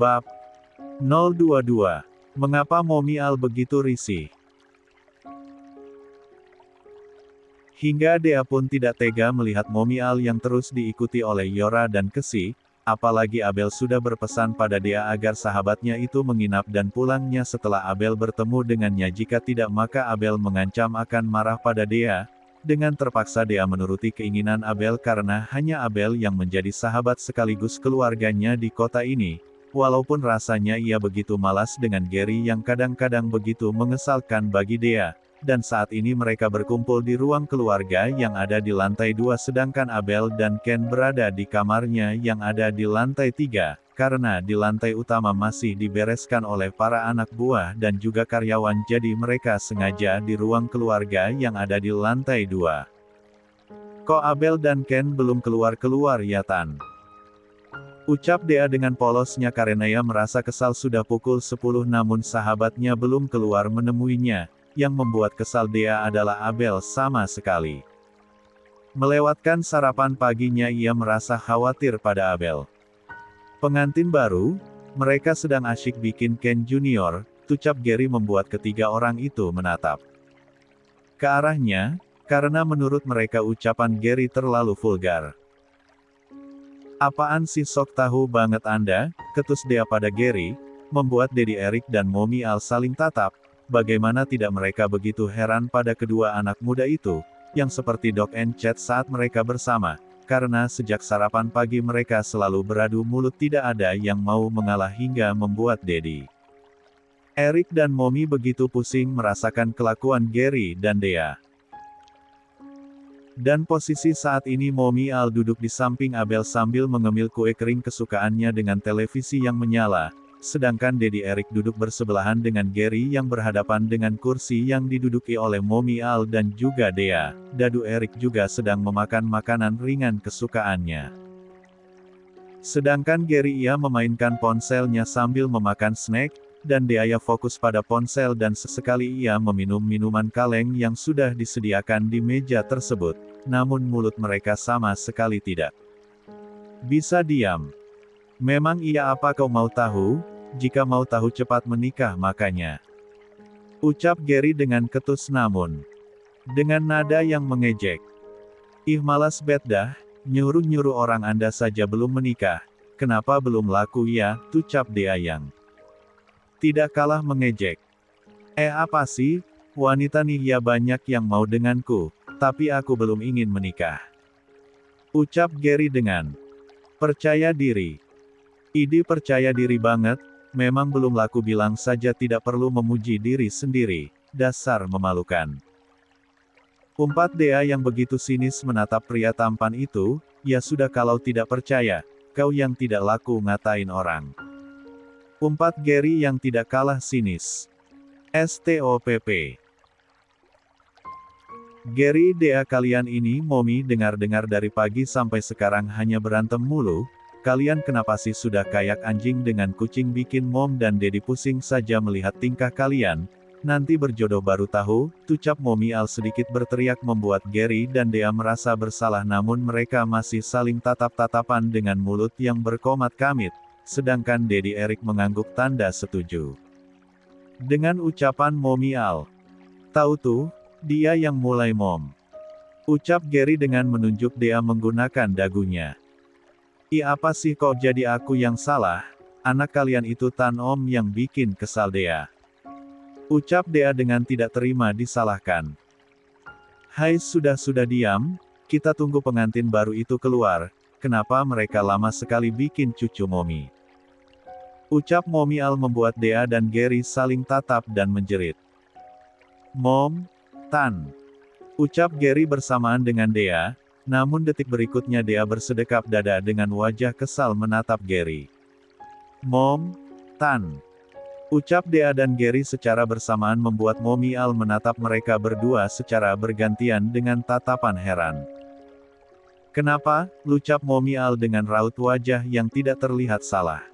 Bab 022. Mengapa Momi Al begitu risih? Hingga Dea pun tidak tega melihat Momi Al yang terus diikuti oleh Yora dan Kesi, apalagi Abel sudah berpesan pada Dea agar sahabatnya itu menginap dan pulangnya setelah Abel bertemu dengannya. Jika tidak maka Abel mengancam akan marah pada Dea. Dengan terpaksa Dea menuruti keinginan Abel karena hanya Abel yang menjadi sahabat sekaligus keluarganya di kota ini. Walaupun rasanya ia begitu malas dengan Gary yang kadang-kadang begitu mengesalkan bagi Dea. Dan saat ini mereka berkumpul di ruang keluarga yang ada di lantai 2 sedangkan Abel dan Ken berada di kamarnya yang ada di lantai 3, karena di lantai utama masih dibereskan oleh para anak buah dan juga karyawan jadi mereka sengaja di ruang keluarga yang ada di lantai 2. Kok Abel dan Ken belum keluar-keluar ya Tan? Ucap Dea dengan polosnya karena ia merasa kesal sudah pukul 10 namun sahabatnya belum keluar menemuinya. Yang membuat kesal Dea adalah Abel sama sekali. Melewatkan sarapan paginya ia merasa khawatir pada Abel. Pengantin baru, mereka sedang asyik bikin Ken Junior, tucap Gary membuat ketiga orang itu menatap ke arahnya, karena menurut mereka ucapan Gary terlalu vulgar. Apaan sih sok tahu banget Anda, ketus Dea pada Gary, membuat Daddy Eric dan Momi Al saling tatap. Bagaimana tidak mereka begitu heran pada kedua anak muda itu, yang seperti dog and cat saat mereka bersama, karena sejak sarapan pagi mereka selalu beradu mulut tidak ada yang mau mengalah hingga membuat Daddy Eric dan Momi begitu pusing merasakan kelakuan Gary dan Dea. Dan posisi saat ini Momi Al duduk di samping Abel sambil mengemil kue kering kesukaannya dengan televisi yang menyala. Sedangkan Daddy Eric duduk bersebelahan dengan Gary yang berhadapan dengan kursi yang diduduki oleh Momi Al dan juga Dea. Dadu Eric juga sedang memakan makanan ringan kesukaannya. Sedangkan Gary ia memainkan ponselnya sambil memakan snack, dan Dea fokus pada ponsel dan sesekali ia meminum minuman kaleng yang sudah disediakan di meja tersebut. Namun mulut mereka sama sekali tidak bisa diam. Memang iya apa kau mau tahu? Jika mau tahu cepat menikah makanya. Ucap Gary dengan ketus namun dengan nada yang mengejek. Ih malas bet dah, nyuruh-nyuruh orang Anda saja belum menikah. Kenapa belum laku ya, tucap Dea yang tidak kalah mengejek. Apa sih, wanita nih ya banyak yang mau denganku, tapi aku belum ingin menikah. Ucap Gary dengan percaya diri. Idi percaya diri banget, memang belum laku bilang saja tidak perlu memuji diri sendiri, dasar memalukan. Umpat Dea yang begitu sinis menatap pria tampan itu, ya sudah kalau tidak percaya, kau yang tidak laku ngatain orang. Umpat Gary yang tidak kalah sinis. STOPP. Gary Dea kalian ini Momi dengar-dengar dari pagi sampai sekarang hanya berantem mulu. Kalian kenapa sih sudah kayak anjing dengan kucing bikin Mom dan Daddy pusing saja melihat tingkah kalian, nanti berjodoh baru tahu, tucap Momi Al sedikit berteriak membuat Gary dan Dea merasa bersalah namun mereka masih saling tatap-tatapan dengan mulut yang berkomat kamit, sedangkan Daddy Eric mengangguk tanda setuju. Dengan ucapan Momi Al. Tahu tuh, dia yang mulai Mom. Ucap Gary dengan menunjuk Dea menggunakan dagunya. Apa sih kok jadi aku yang salah? Anak kalian itu Tan Om yang bikin kesal Dea. Ucap Dea dengan tidak terima disalahkan. Hai sudah diam, kita tunggu pengantin baru itu keluar, kenapa mereka lama sekali bikin cucu Momi? Ucap Momi Al membuat Dea dan Gary saling tatap dan menjerit. Mom, Tan. Ucap Gary bersamaan dengan Dea. Namun detik berikutnya Dea bersedekap dada dengan wajah kesal menatap Gary. Mom, Tan. Ucap Dea dan Gary secara bersamaan membuat Momi Al menatap mereka berdua secara bergantian dengan tatapan heran. Kenapa? Ucap Momi Al dengan raut wajah yang tidak terlihat salah.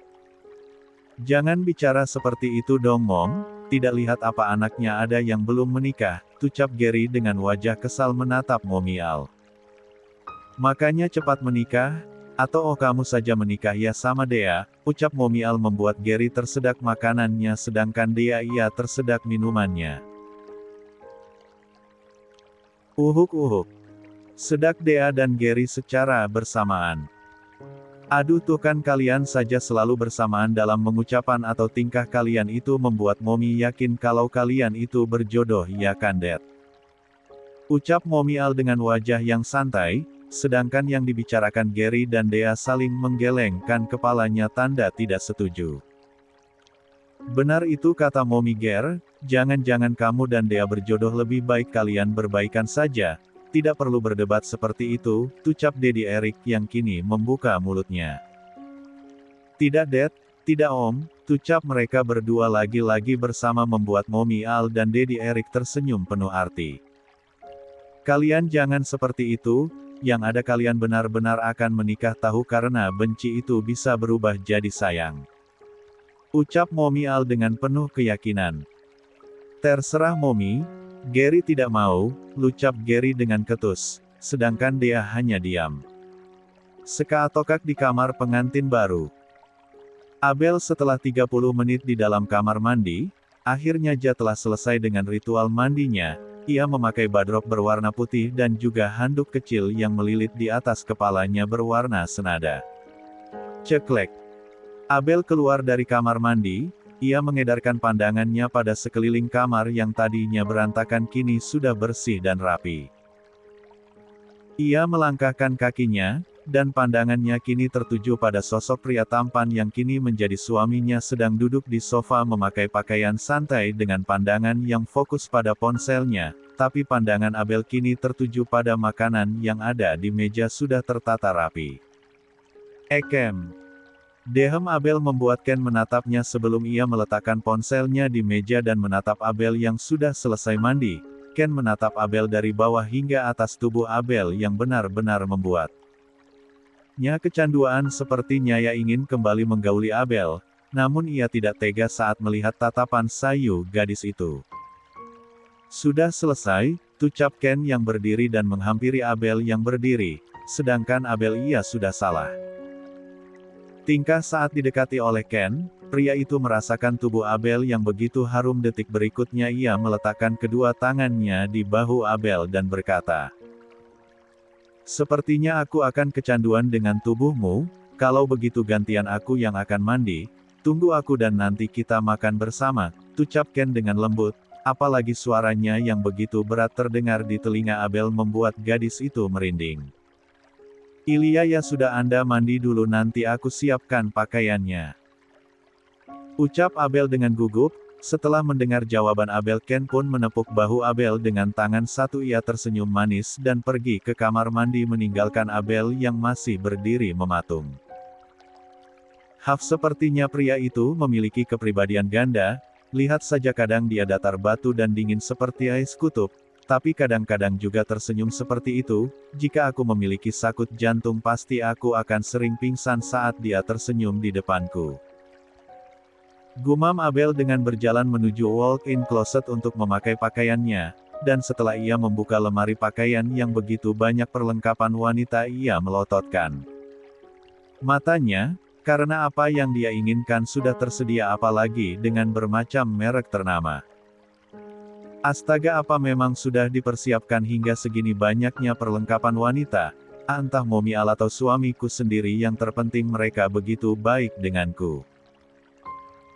Jangan bicara seperti itu dong Mom, tidak lihat apa anaknya ada yang belum menikah, tucap Gary dengan wajah kesal menatap Momi Al. Makanya cepat menikah, Atau oh kamu saja menikah ya sama Dea, ucap Mommy Al membuat Gary tersedak makanannya sedangkan Dea ia tersedak minumannya. Uhuk. Sedak Dea dan Gary secara bersamaan. Aduh tuh kan kalian saja selalu bersamaan dalam mengucapan atau tingkah kalian itu membuat Mommy yakin kalau kalian itu berjodoh ya kan Dad? Ucap Mommy Al dengan wajah yang santai, sedangkan yang dibicarakan Gary dan Dea saling menggelengkan kepalanya tanda tidak setuju. Benar itu kata Mommy Ger, jangan-jangan kamu dan Dea berjodoh lebih baik kalian berbaikan saja. Tidak perlu berdebat seperti itu, tucap Daddy Eric yang kini membuka mulutnya. Tidak Dad, tidak Om, tucap mereka berdua lagi-lagi bersama membuat Mommy Al dan Daddy Eric tersenyum penuh arti. Kalian jangan seperti itu, yang ada kalian benar-benar akan menikah tahu karena benci itu bisa berubah jadi sayang. Ucap Mommy Al dengan penuh keyakinan. Terserah Mommy, Gary tidak mau, lucap Gary dengan ketus, sedangkan Dea hanya diam. Sekatokak di kamar pengantin baru. Abel setelah 30 menit di dalam kamar mandi, akhirnya telah selesai dengan ritual mandinya, ia memakai badrok berwarna putih dan juga handuk kecil yang melilit di atas kepalanya berwarna senada. Ceklek. Abel keluar dari kamar mandi, ia mengedarkan pandangannya pada sekeliling kamar yang tadinya berantakan kini sudah bersih dan rapi. Ia melangkahkan kakinya, dan pandangannya kini tertuju pada sosok pria tampan yang kini menjadi suaminya sedang duduk di sofa memakai pakaian santai dengan pandangan yang fokus pada ponselnya, tapi pandangan Abel kini tertuju pada makanan yang ada di meja sudah tertata rapi. Ekem. Dehem Abel membuat Ken menatapnya sebelum ia meletakkan ponselnya di meja dan menatap Abel yang sudah selesai mandi. Ken menatap Abel dari bawah hingga atas tubuh Abel yang benar-benar membuatnya kecanduan sepertinya ia ingin kembali menggauli Abel, namun ia tidak tega saat melihat tatapan sayu gadis itu. Sudah selesai, tucap Ken yang berdiri dan menghampiri Abel yang berdiri, sedangkan Abel ia sudah salah. Tingkah saat didekati oleh Ken, pria itu merasakan tubuh Abel yang begitu harum detik berikutnya ia meletakkan kedua tangannya di bahu Abel dan berkata, "Sepertinya aku akan kecanduan dengan tubuhmu, kalau begitu gantian aku yang akan mandi, tunggu aku dan nanti kita makan bersama," tucap Ken dengan lembut, apalagi suaranya yang begitu berat terdengar di telinga Abel membuat gadis itu merinding. "Ilya ya sudah Anda mandi dulu nanti aku siapkan pakaiannya," ucap Abel dengan gugup. Setelah mendengar jawaban Abel Ken pun menepuk bahu Abel dengan tangan satu ia tersenyum manis dan pergi ke kamar mandi meninggalkan Abel yang masih berdiri mematung. Sepertinya pria itu memiliki kepribadian ganda, lihat saja kadang dia datar batu dan dingin seperti ais kutub. Tapi kadang-kadang juga tersenyum seperti itu, jika aku memiliki sakut jantung pasti aku akan sering pingsan saat dia tersenyum di depanku. Gumam Abel dengan berjalan menuju walk-in closet untuk memakai pakaiannya, dan setelah ia membuka lemari pakaian yang begitu banyak perlengkapan wanita ia melototkan matanya, karena apa yang dia inginkan sudah tersedia apalagi dengan bermacam merek ternama. Astaga apa memang sudah dipersiapkan hingga segini banyaknya perlengkapan wanita, entah Mommy Al atau suamiku sendiri yang terpenting mereka begitu baik denganku.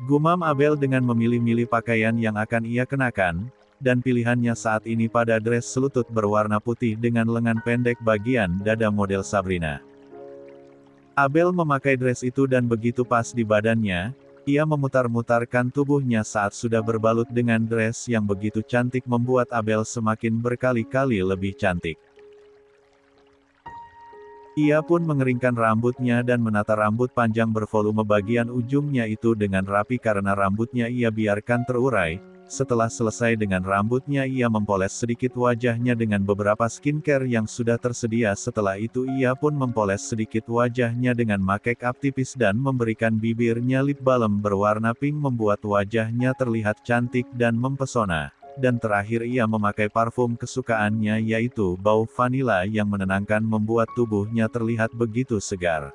Gumam Abel dengan memilih-milih pakaian yang akan ia kenakan, dan pilihannya saat ini pada dress selutut berwarna putih dengan lengan pendek bagian dada model Sabrina. Abel memakai dress itu dan begitu pas di badannya, ia memutar-mutarkan tubuhnya saat sudah berbalut dengan dress yang begitu cantik membuat Abel semakin berkali-kali lebih cantik. Ia pun mengeringkan rambutnya dan menata rambut panjang bervolume bagian ujungnya itu dengan rapi karena rambutnya ia biarkan terurai. Setelah selesai dengan rambutnya ia mempoles sedikit wajahnya dengan beberapa skincare yang sudah tersedia. Setelah itu ia pun mempoles sedikit wajahnya dengan make up tipis dan memberikan bibirnya lip balm berwarna pink membuat wajahnya terlihat cantik dan mempesona. dan terakhir ia memakai parfum kesukaannya yaitu bau vanila yang menenangkan membuat tubuhnya terlihat begitu segar.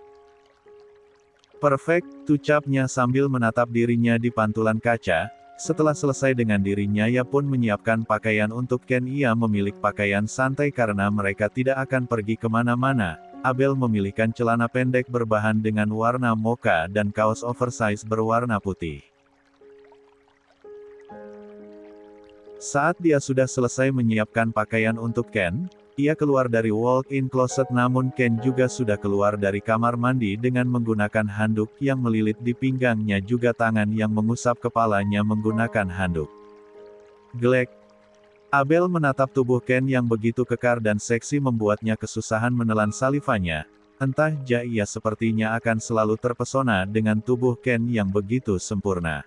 Perfect, ucapnya sambil menatap dirinya di pantulan kaca. Setelah selesai dengan dirinya ia pun menyiapkan pakaian untuk Ken. Ia memilih pakaian santai karena mereka tidak akan pergi kemana-mana. Abel memilihkan celana pendek berbahan dengan warna mocha dan kaos oversize berwarna putih. Saat dia sudah selesai menyiapkan pakaian untuk Ken, ia keluar dari walk-in closet namun Ken juga sudah keluar dari kamar mandi dengan menggunakan handuk yang melilit di pinggangnya juga tangan yang mengusap kepalanya menggunakan handuk. Glek. Abel menatap tubuh Ken yang begitu kekar dan seksi membuatnya kesusahan menelan salivanya. Entah ia sepertinya akan selalu terpesona dengan tubuh Ken yang begitu sempurna.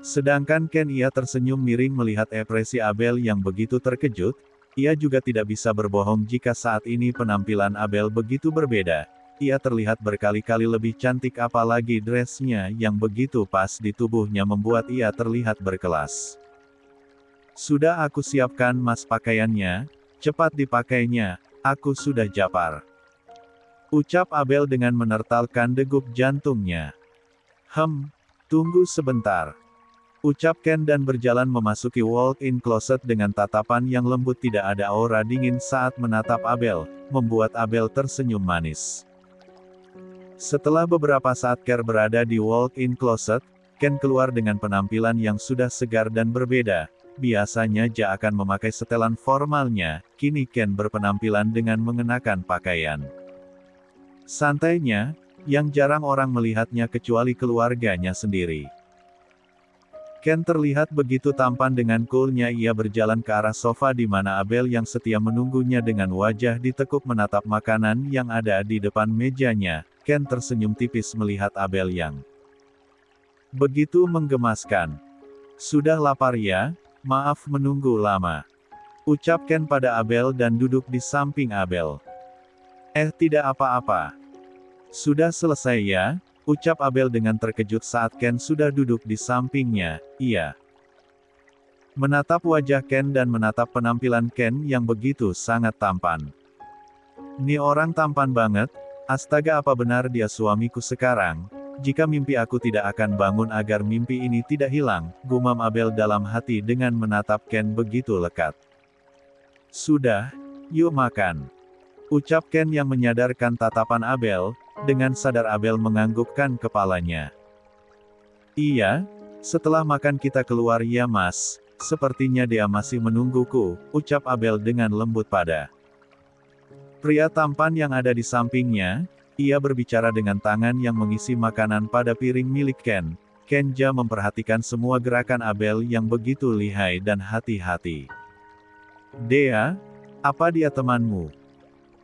Sedangkan Ken ia tersenyum miring melihat ekspresi Abel yang begitu terkejut. Ia juga tidak bisa berbohong jika saat ini penampilan Abel begitu berbeda. Ia terlihat berkali-kali lebih cantik apalagi dressnya yang begitu pas di tubuhnya membuat ia terlihat berkelas. Sudah aku siapkan mas pakaiannya, cepat dipakainya, aku sudah japar. Ucap Abel dengan menertalkan degup jantungnya. Tunggu sebentar. Ucap Ken dan berjalan memasuki walk-in closet dengan tatapan yang lembut tidak ada aura dingin saat menatap Abel, membuat Abel tersenyum manis. Setelah beberapa saat Ken berada di walk-in closet, Ken keluar dengan penampilan yang sudah segar dan berbeda. Biasanya akan memakai setelan formalnya, kini Ken berpenampilan dengan mengenakan pakaian santainya, yang jarang orang melihatnya kecuali keluarganya sendiri. Ken terlihat begitu tampan dengan coolnya ia berjalan ke arah sofa di mana Abel yang setia menunggunya dengan wajah ditekuk menatap makanan yang ada di depan mejanya. Ken tersenyum tipis melihat Abel yang begitu menggemaskan. Sudah lapar ya? Maaf menunggu lama. Ucap Ken pada Abel dan duduk di samping Abel. Tidak apa-apa. Sudah selesai ya? Ucap Abel dengan terkejut saat Ken sudah duduk di sampingnya. Ia menatap wajah Ken dan menatap penampilan Ken yang begitu sangat tampan. Ni orang tampan banget, astaga apa benar dia suamiku sekarang? Jika mimpi aku tidak akan bangun agar mimpi ini tidak hilang, gumam Abel dalam hati dengan menatap Ken begitu lekat. Sudah, yuk makan. Ucap Ken yang menyadarkan tatapan Abel. Dengan sadar Abel menganggukkan kepalanya. Iya, setelah makan kita keluar ya mas, sepertinya dia masih menungguku, ucap Abel dengan lembut pada pria tampan yang ada di sampingnya. Ia berbicara dengan tangan yang mengisi makanan pada piring milik Ken. Kenja memperhatikan semua gerakan Abel yang begitu lihai dan hati-hati. Dea, apa dia temanmu?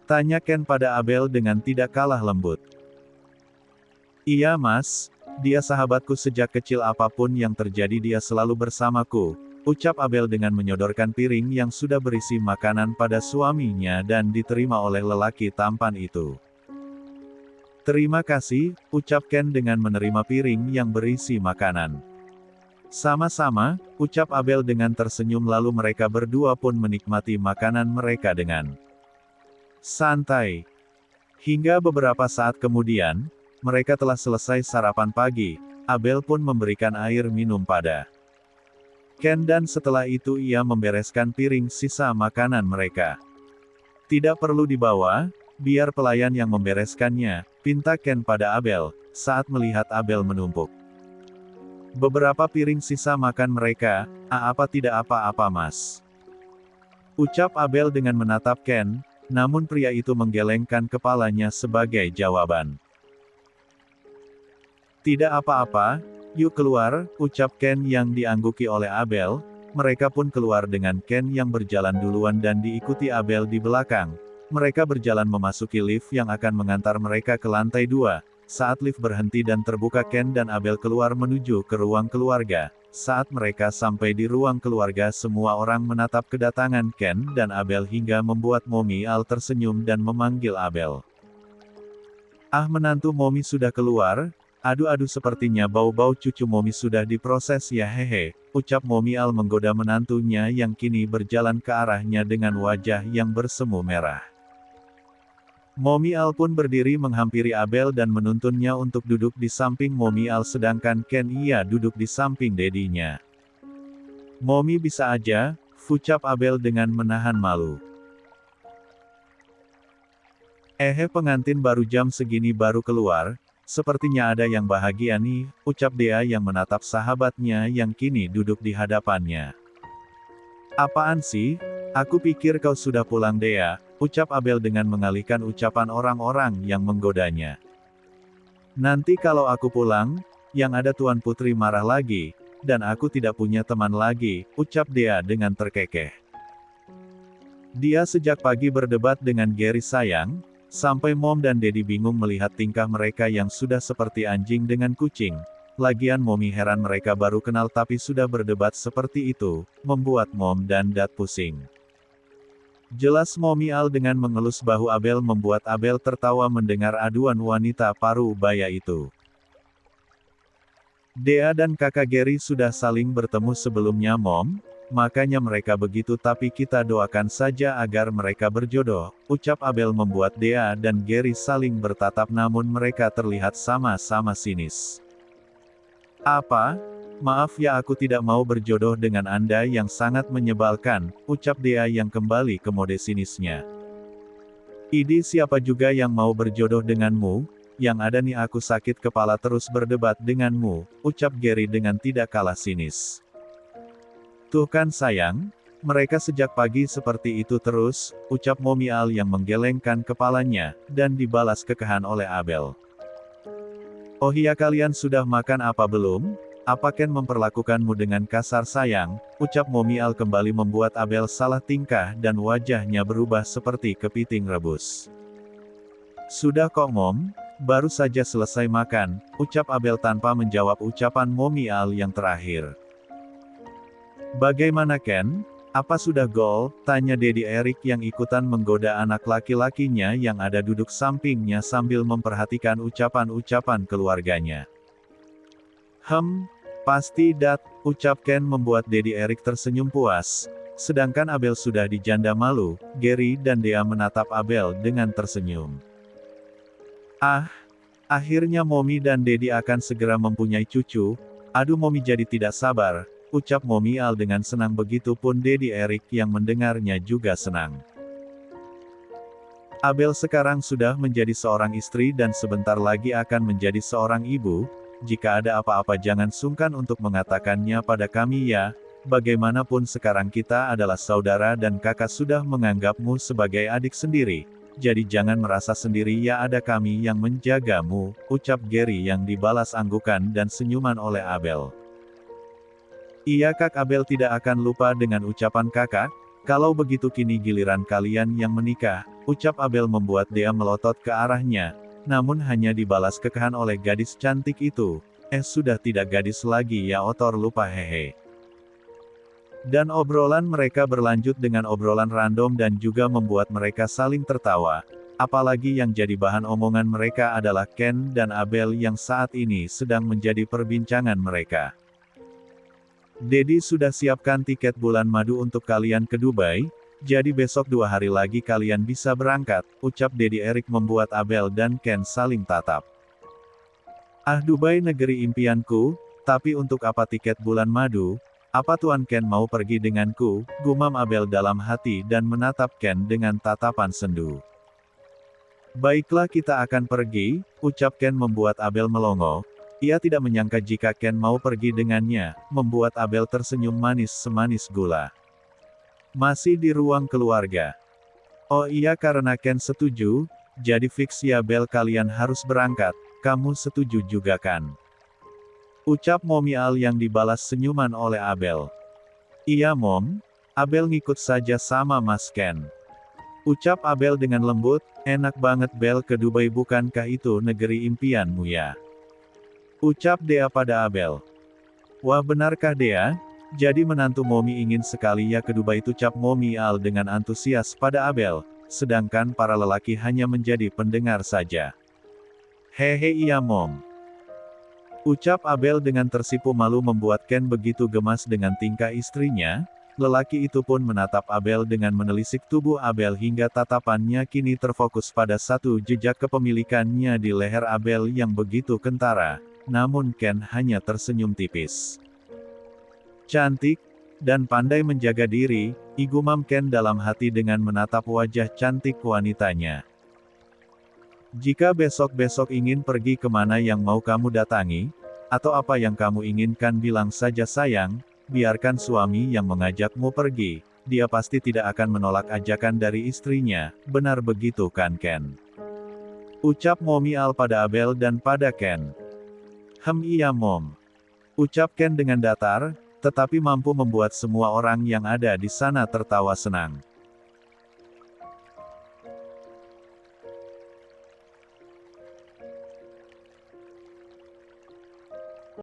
Tanya Ken pada Abel dengan tidak kalah lembut. Iya mas, dia sahabatku sejak kecil apapun yang terjadi dia selalu bersamaku, ucap Abel dengan menyodorkan piring yang sudah berisi makanan pada suaminya dan diterima oleh lelaki tampan itu. Terima kasih, ucap Ken dengan menerima piring yang berisi makanan. Sama-sama, ucap Abel dengan tersenyum lalu mereka berdua pun menikmati makanan mereka dengan santai. Hingga beberapa saat kemudian, mereka telah selesai sarapan pagi. Abel pun memberikan air minum pada Ken dan setelah itu ia membereskan piring sisa makanan mereka. Tidak perlu dibawa, biar pelayan yang membereskannya, pinta Ken pada Abel, saat melihat Abel menumpuk beberapa piring sisa makan mereka. Apa tidak apa-apa mas? Ucap Abel dengan menatap Ken. Namun pria itu menggelengkan kepalanya sebagai jawaban. Tidak apa-apa, yuk keluar, ucap Ken yang diangguki oleh Abel. Mereka pun keluar dengan Ken yang berjalan duluan dan diikuti Abel di belakang. Mereka berjalan memasuki lift yang akan mengantar mereka ke lantai 2. Saat lift berhenti dan terbuka Ken dan Abel keluar menuju ke ruang keluarga. Saat mereka sampai di ruang keluarga semua orang menatap kedatangan Ken dan Abel hingga membuat Mommy Al tersenyum dan memanggil Abel. Menantu Mommy sudah keluar? Aduh sepertinya bau-bau cucu Momi sudah diproses ya hehe, ucap Momi Al menggoda menantunya yang kini berjalan ke arahnya dengan wajah yang bersemu merah. Momi Al pun berdiri menghampiri Abel dan menuntunnya untuk duduk di samping Momi Al sedangkan Ken ia duduk di samping dedinya. Momi bisa aja, ucap Abel dengan menahan malu. Pengantin baru jam segini baru keluar, sepertinya ada yang bahagia nih, ucap Dea yang menatap sahabatnya yang kini duduk di hadapannya. Apaan sih? Aku pikir kau sudah pulang Dea, ucap Abel dengan mengalihkan ucapan orang-orang yang menggodanya. Nanti kalau aku pulang, yang ada Tuan Putri marah lagi, dan aku tidak punya teman lagi, ucap Dea dengan terkekeh. Dia sejak pagi berdebat dengan Gary sayang, sampai Mom dan Daddy bingung melihat tingkah mereka yang sudah seperti anjing dengan kucing. Lagian Momi heran mereka baru kenal tapi sudah berdebat seperti itu, membuat Mom dan Dad pusing. Jelas Momi Al dengan mengelus bahu Abel membuat Abel tertawa mendengar aduan wanita paruh baya itu. Dea dan kakak Gary sudah saling bertemu sebelumnya Mom, makanya mereka begitu tapi kita doakan saja agar mereka berjodoh, ucap Abel membuat Dea dan Gary saling bertatap namun mereka terlihat sama-sama sinis. Apa? Maaf ya aku tidak mau berjodoh dengan Anda yang sangat menyebalkan, ucap Dea yang kembali ke mode sinisnya. Idi siapa juga yang mau berjodoh denganmu, yang ada nih aku sakit kepala terus berdebat denganmu, ucap Gary dengan tidak kalah sinis. Tuh kan sayang, mereka sejak pagi seperti itu terus, ucap Momi Al yang menggelengkan kepalanya, dan dibalas kekehan oleh Abel. Oh iya kalian sudah makan apa belum? Apa Ken memperlakukanmu dengan kasar sayang, ucap Momi Al kembali membuat Abel salah tingkah dan wajahnya berubah seperti kepiting rebus. Sudah kok Mom, baru saja selesai makan, ucap Abel tanpa menjawab ucapan Momi Al yang terakhir. Bagaimana Ken? Apa sudah gol? Tanya Daddy Eric yang ikutan menggoda anak laki-lakinya yang ada duduk sampingnya sambil memperhatikan ucapan-ucapan keluarganya. Pasti Dad, ucap Ken membuat Daddy Eric tersenyum puas, sedangkan Abel sudah dijanda malu, Gary dan Dea menatap Abel dengan tersenyum. Akhirnya Momi dan Daddy akan segera mempunyai cucu, aduh Momi jadi tidak sabar, ucap Momi Al dengan senang begitupun Daddy Eric yang mendengarnya juga senang. Abel sekarang sudah menjadi seorang istri dan sebentar lagi akan menjadi seorang ibu, jika ada apa-apa jangan sungkan untuk mengatakannya pada kami ya, bagaimanapun sekarang kita adalah saudara dan kakak sudah menganggapmu sebagai adik sendiri, jadi jangan merasa sendiri ya ada kami yang menjagamu, ucap Gary yang dibalas anggukan dan senyuman oleh Abel. Iya Kak Abel tidak akan lupa dengan ucapan kakak, kalau begitu kini giliran kalian yang menikah, ucap Abel membuat Dea melotot ke arahnya, namun hanya dibalas kekehan oleh gadis cantik itu, sudah tidak gadis lagi ya otor lupa hehe. Dan obrolan mereka berlanjut dengan obrolan random dan juga membuat mereka saling tertawa, apalagi yang jadi bahan omongan mereka adalah Ken dan Abel yang saat ini sedang menjadi perbincangan mereka. Daddy sudah siapkan tiket bulan madu untuk kalian ke Dubai, jadi besok 2 hari lagi kalian bisa berangkat, ucap Daddy Eric membuat Abel dan Ken saling tatap. Dubai negeri impianku, tapi untuk apa tiket bulan madu? Apa Tuan Ken mau pergi denganku? Gumam Abel dalam hati dan menatap Ken dengan tatapan sendu. Baiklah kita akan pergi, ucap Ken membuat Abel melongo. Ia tidak menyangka jika Ken mau pergi dengannya, membuat Abel tersenyum manis semanis gula. Masih di ruang keluarga. Oh iya karena Ken setuju, jadi fix ya Bel kalian harus berangkat, kamu setuju juga kan? Ucap Momi Al yang dibalas senyuman oleh Abel. Iya Mom, Abel ngikut saja sama Mas Ken. Ucap Abel dengan lembut, enak banget Bel ke Dubai bukankah itu negeri impianmu ya? Ucap Dea pada Abel. Wah benarkah Dea? Jadi menantu Momi ingin sekali ya ke Dubai ucap Momi Al dengan antusias pada Abel, sedangkan para lelaki hanya menjadi pendengar saja. Hehe iya Mom. Ucap Abel dengan tersipu malu membuat Ken begitu gemas dengan tingkah istrinya. Lelaki itu pun menatap Abel dengan menelisik tubuh Abel hingga tatapannya kini terfokus pada satu jejak kepemilikannya di leher Abel yang begitu kentara. Namun Ken hanya tersenyum tipis. Cantik, dan pandai menjaga diri, igumam Ken dalam hati dengan menatap wajah cantik wanitanya. Jika besok-besok ingin pergi kemana yang mau kamu datangi, atau apa yang kamu inginkan bilang saja sayang, biarkan suami yang mengajakmu pergi, dia pasti tidak akan menolak ajakan dari istrinya, benar begitu kan Ken? Ucap Mommy Al pada Abel dan pada Ken. Iya Mom. Ucap Ken dengan datar, tetapi mampu membuat semua orang yang ada di sana tertawa senang.